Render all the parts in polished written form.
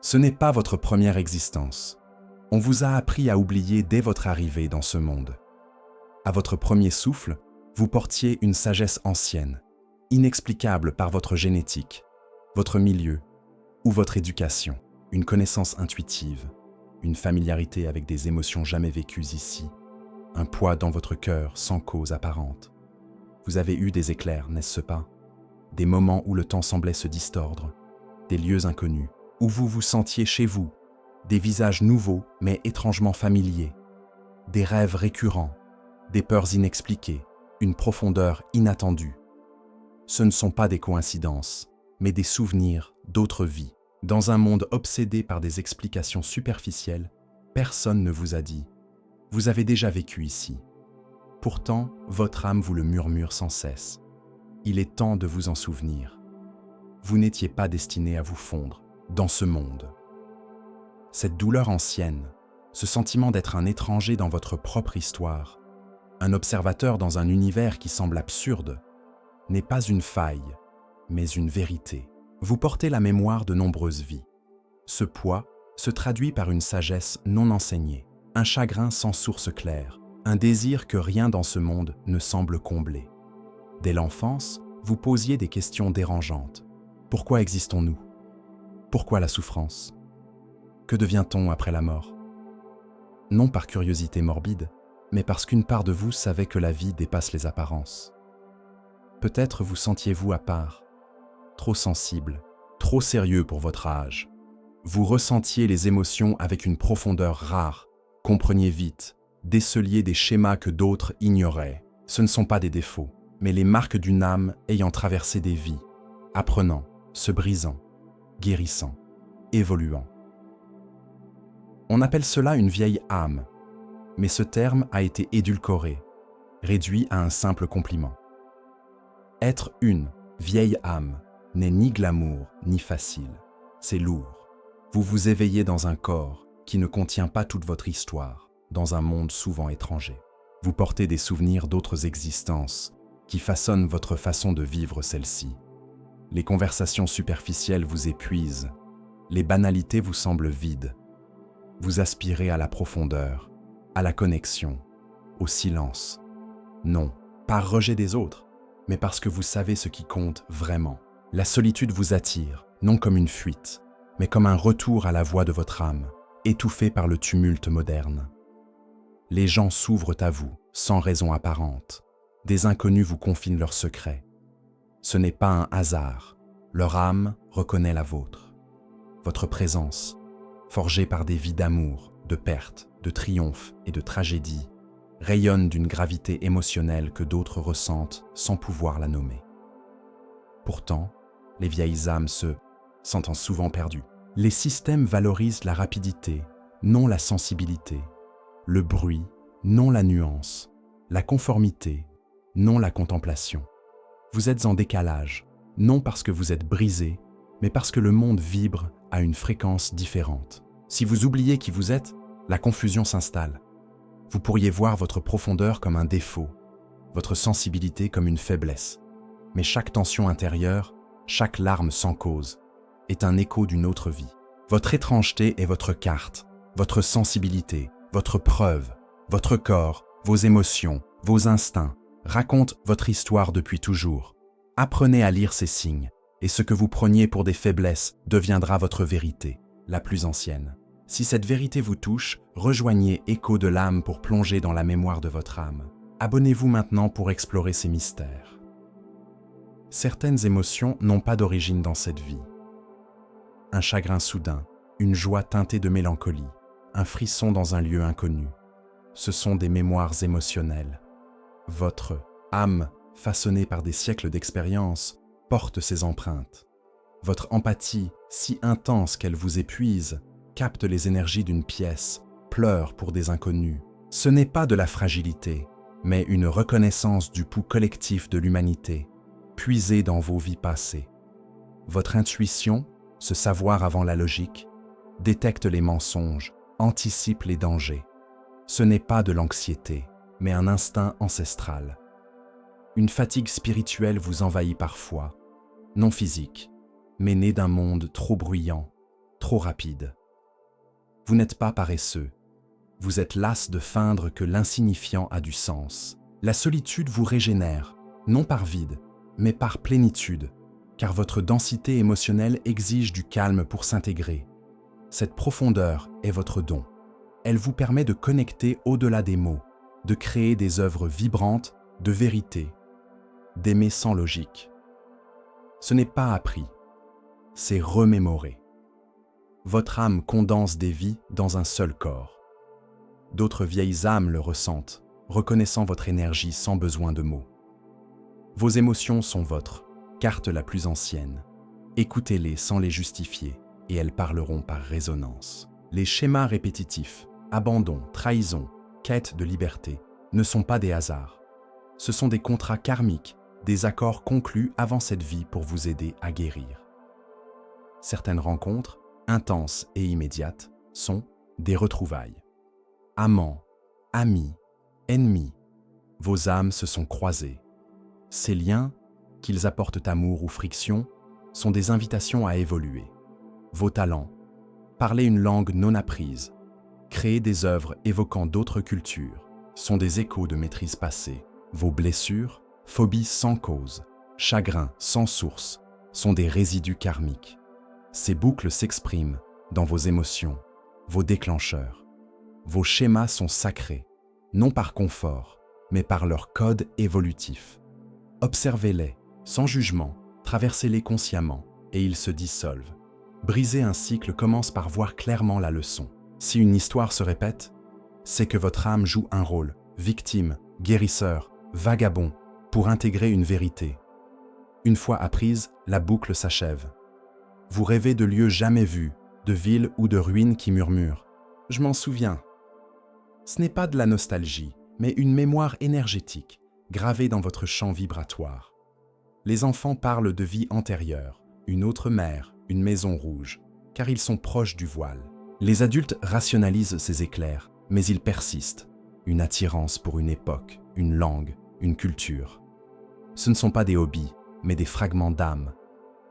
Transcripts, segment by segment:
Ce n'est pas votre première existence. On vous a appris à oublier dès votre arrivée dans ce monde. À votre premier souffle, vous portiez une sagesse ancienne, inexplicable par votre génétique, votre milieu ou votre éducation, une connaissance intuitive, une familiarité avec des émotions jamais vécues ici, un poids dans votre cœur sans cause apparente. Vous avez eu des éclairs, n'est-ce pas? Des moments où le temps semblait se distordre, des lieux inconnus, où vous vous sentiez chez vous, des visages nouveaux mais étrangement familiers, des rêves récurrents, des peurs inexpliquées, une profondeur inattendue. Ce ne sont pas des coïncidences, mais des souvenirs d'autres vies. Dans un monde obsédé par des explications superficielles, personne ne vous a dit « Vous avez déjà vécu ici ». Pourtant, votre âme vous le murmure sans cesse. Il est temps de vous en souvenir. Vous n'étiez pas destiné à vous fondre dans ce monde. Cette douleur ancienne, ce sentiment d'être un étranger dans votre propre histoire, un observateur dans un univers qui semble absurde, n'est pas une faille, mais une vérité. Vous portez la mémoire de nombreuses vies. Ce poids se traduit par une sagesse non enseignée, un chagrin sans source claire, un désir que rien dans ce monde ne semble combler. Dès l'enfance, vous posiez des questions dérangeantes. Pourquoi existons-nous? Pourquoi la souffrance? Que devient-on après la mort? Non par curiosité morbide, mais parce qu'une part de vous savait que la vie dépasse les apparences. Peut-être vous sentiez-vous à part, trop sensible, trop sérieux pour votre âge. Vous ressentiez les émotions avec une profondeur rare, compreniez vite, déceliez des schémas que d'autres ignoraient. Ce ne sont pas des défauts, mais les marques d'une âme ayant traversé des vies, apprenant, se brisant, guérissant, évoluant. On appelle cela une vieille âme, mais ce terme a été édulcoré, réduit à un simple compliment. Être une vieille âme n'est ni glamour ni facile, c'est lourd. Vous vous éveillez dans un corps qui ne contient pas toute votre histoire, dans un monde souvent étranger. Vous portez des souvenirs d'autres existences qui façonnent votre façon de vivre celle-ci. Les conversations superficielles vous épuisent, les banalités vous semblent vides. Vous aspirez à la profondeur, à la connexion, au silence. Non, par rejet des autres, mais parce que vous savez ce qui compte vraiment. La solitude vous attire, non comme une fuite, mais comme un retour à la voix de votre âme, étouffée par le tumulte moderne. Les gens s'ouvrent à vous, sans raison apparente. Des inconnus vous confient leurs secrets. Ce n'est pas un hasard, leur âme reconnaît la vôtre. Votre présence, forgée par des vies d'amour, de perte, de triomphe et de tragédie, rayonne d'une gravité émotionnelle que d'autres ressentent sans pouvoir la nommer. Pourtant, les vieilles âmes se sentent souvent perdues. Les systèmes valorisent la rapidité, non la sensibilité, le bruit, non la nuance, la conformité, non la contemplation. Vous êtes en décalage, non parce que vous êtes brisé, mais parce que le monde vibre à une fréquence différente. Si vous oubliez qui vous êtes, la confusion s'installe. Vous pourriez voir votre profondeur comme un défaut, votre sensibilité comme une faiblesse. Mais chaque tension intérieure, chaque larme sans cause, est un écho d'une autre vie. Votre étrangeté est votre carte, votre sensibilité, votre preuve, votre corps, vos émotions, vos instincts, racontent votre histoire depuis toujours. Apprenez à lire ces signes, et ce que vous preniez pour des faiblesses deviendra votre vérité, la plus ancienne. Si cette vérité vous touche, rejoignez Écho de l'âme pour plonger dans la mémoire de votre âme. Abonnez-vous maintenant pour explorer ces mystères. Certaines émotions n'ont pas d'origine dans cette vie. Un chagrin soudain, une joie teintée de mélancolie, un frisson dans un lieu inconnu. Ce sont des mémoires émotionnelles. Votre âme, façonnée par des siècles d'expérience, porte ces empreintes. Votre empathie, si intense qu'elle vous épuise, capte les énergies d'une pièce, pleure pour des inconnus. Ce n'est pas de la fragilité, mais une reconnaissance du pouls collectif de l'humanité, puisée dans vos vies passées. Votre intuition, ce savoir avant la logique, détecte les mensonges, anticipe les dangers. Ce n'est pas de l'anxiété, mais un instinct ancestral. Une fatigue spirituelle vous envahit parfois, non physique, mais née d'un monde trop bruyant, trop rapide. Vous n'êtes pas paresseux. Vous êtes las de feindre que l'insignifiant a du sens. La solitude vous régénère, non par vide, mais par plénitude, car votre densité émotionnelle exige du calme pour s'intégrer. Cette profondeur est votre don. Elle vous permet de connecter au-delà des mots, de créer des œuvres vibrantes de vérité, d'aimer sans logique. Ce n'est pas appris, c'est remémoré. Votre âme condense des vies dans un seul corps. D'autres vieilles âmes le ressentent, reconnaissant votre énergie sans besoin de mots. Vos émotions sont votre carte la plus ancienne. Écoutez-les sans les justifier et elles parleront par résonance. Les schémas répétitifs, abandon, trahison, quête de liberté, ne sont pas des hasards. Ce sont des contrats karmiques, des accords conclus avant cette vie pour vous aider à guérir. Certaines rencontres, intenses et immédiates, sont des retrouvailles. Amants, amis, ennemis, vos âmes se sont croisées. Ces liens, qu'ils apportent amour ou friction, sont des invitations à évoluer. Vos talents, parler une langue non apprise, créer des œuvres évoquant d'autres cultures, sont des échos de maîtrise passée. Vos blessures, phobies sans cause, chagrins sans source, sont des résidus karmiques. Ces boucles s'expriment dans vos émotions, vos déclencheurs. Vos schémas sont sacrés, non par confort, mais par leur code évolutif. Observez-les, sans jugement, traversez-les consciemment, et ils se dissolvent. Briser un cycle commence par voir clairement la leçon. Si une histoire se répète, c'est que votre âme joue un rôle, victime, guérisseur, vagabond, pour intégrer une vérité. Une fois apprise, la boucle s'achève. Vous rêvez de lieux jamais vus, de villes ou de ruines qui murmurent « Je m'en souviens ». Ce n'est pas de la nostalgie, mais une mémoire énergétique, gravée dans votre champ vibratoire. Les enfants parlent de vie antérieure, une autre mère, une maison rouge, car ils sont proches du voile. Les adultes rationalisent ces éclairs, mais ils persistent. Une attirance pour une époque, une langue, une culture. Ce ne sont pas des hobbies, mais des fragments d'âme.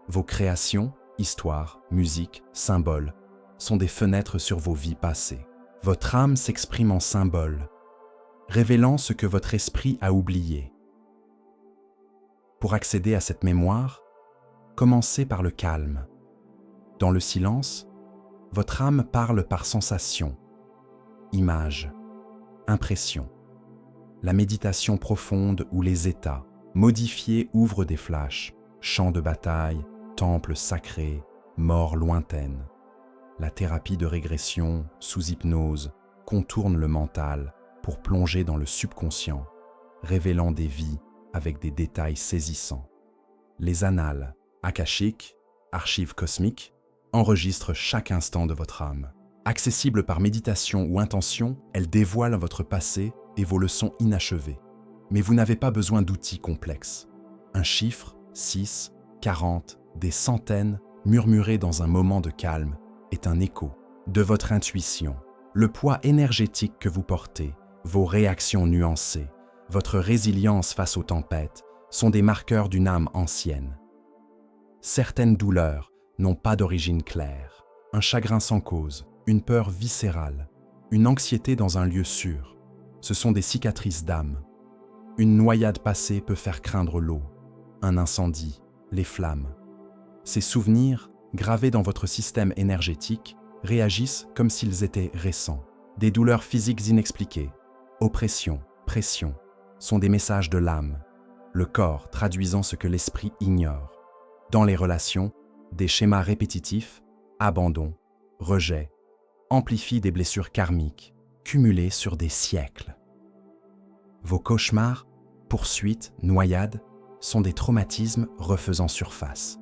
Vos créations, histoires, musique, symboles, sont des fenêtres sur vos vies passées. Votre âme s'exprime en symboles, révélant ce que votre esprit a oublié. Pour accéder à cette mémoire, commencez par le calme. Dans le silence, votre âme parle par sensation, images, impressions. La méditation profonde ou les états modifiés ouvrent des flashs, champs de bataille, temples sacrés, morts lointaines. La thérapie de régression, sous hypnose, contourne le mental pour plonger dans le subconscient, révélant des vies avec des détails saisissants. Les annales, akashiques, archives cosmiques, enregistrent chaque instant de votre âme. Accessibles par méditation ou intention, elles dévoilent votre passé et vos leçons inachevées. Mais vous n'avez pas besoin d'outils complexes. Un chiffre, 6, 40, des centaines, murmurés dans un moment de calme, est un écho de votre intuition. Le poids énergétique que vous portez, vos réactions nuancées, votre résilience face aux tempêtes sont des marqueurs d'une âme ancienne. Certaines douleurs n'ont pas d'origine claire. Un chagrin sans cause, une peur viscérale, une anxiété dans un lieu sûr. Ce sont des cicatrices d'âme. Une noyade passée peut faire craindre l'eau, un incendie, les flammes. Ces souvenirs, gravés dans votre système énergétique, réagissent comme s'ils étaient récents. Des douleurs physiques inexpliquées, oppression, pression, sont des messages de l'âme, le corps traduisant ce que l'esprit ignore. Dans les relations, des schémas répétitifs, abandon, rejet, amplifient des blessures karmiques, cumulées sur des siècles. Vos cauchemars, poursuites, noyades, sont des traumatismes refaisant surface.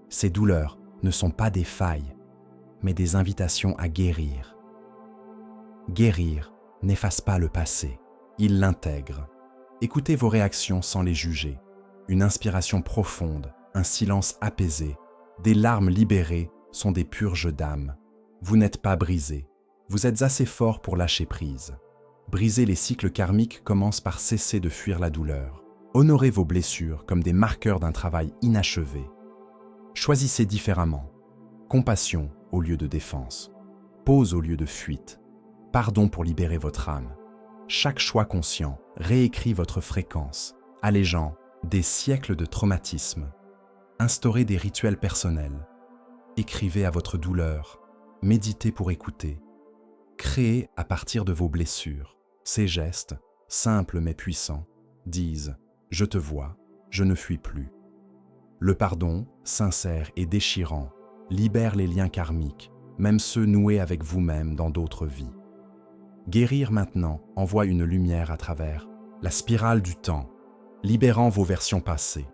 Ces douleurs ne sont pas des failles, mais des invitations à guérir. Guérir n'efface pas le passé, il l'intègre. Écoutez vos réactions sans les juger. Une inspiration profonde, un silence apaisé, des larmes libérées sont des purges d'âme. Vous n'êtes pas brisé, vous êtes assez fort pour lâcher prise. Briser les cycles karmiques commence par cesser de fuir la douleur. Honorez vos blessures comme des marqueurs d'un travail inachevé. Choisissez différemment. Compassion au lieu de défense, pause au lieu de fuite, pardon pour libérer votre âme. Chaque choix conscient réécrit votre fréquence, allégeant des siècles de traumatisme. Instaurez des rituels personnels. Écrivez à votre douleur, méditez pour écouter. Créez à partir de vos blessures. Ces gestes, simples mais puissants, disent « Je te vois, je ne fuis plus ». Le pardon, sincère et déchirant, libère les liens karmiques, même ceux noués avec vous-même dans d'autres vies. Guérir maintenant envoie une lumière à travers la spirale du temps, libérant vos versions passées.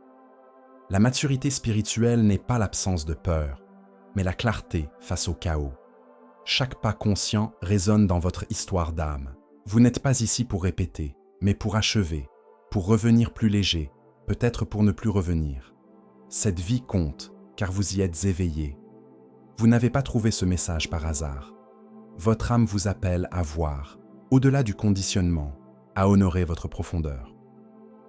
La maturité spirituelle n'est pas l'absence de peur, mais la clarté face au chaos. Chaque pas conscient résonne dans votre histoire d'âme. Vous n'êtes pas ici pour répéter, mais pour achever, pour revenir plus léger, peut-être pour ne plus revenir. Cette vie compte, car vous y êtes éveillé. Vous n'avez pas trouvé ce message par hasard. Votre âme vous appelle à voir, au-delà du conditionnement, à honorer votre profondeur.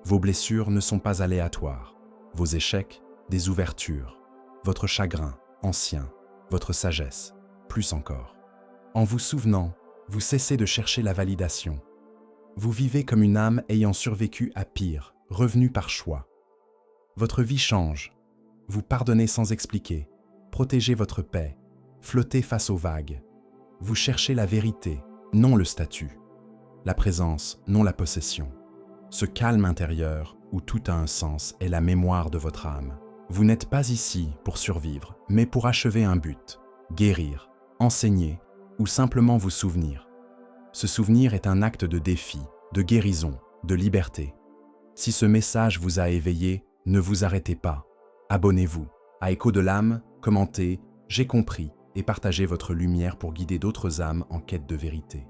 Vos blessures ne sont pas aléatoires, vos échecs, des ouvertures, votre chagrin, ancien, votre sagesse, plus encore. En vous souvenant, vous cessez de chercher la validation. Vous vivez comme une âme ayant survécu à pire, revenue par choix. Votre vie change. Vous pardonnez sans expliquer, protégez votre paix, flottez face aux vagues. Vous cherchez la vérité, non le statut. La présence, non la possession. Ce calme intérieur, où tout a un sens, est la mémoire de votre âme. Vous n'êtes pas ici pour survivre, mais pour achever un but, guérir, enseigner ou simplement vous souvenir. Ce souvenir est un acte de défi, de guérison, de liberté. Si ce message vous a éveillé, ne vous arrêtez pas. Abonnez-vous à Écho de l'âme, commentez « J'ai compris » et partagez votre lumière pour guider d'autres âmes en quête de vérité.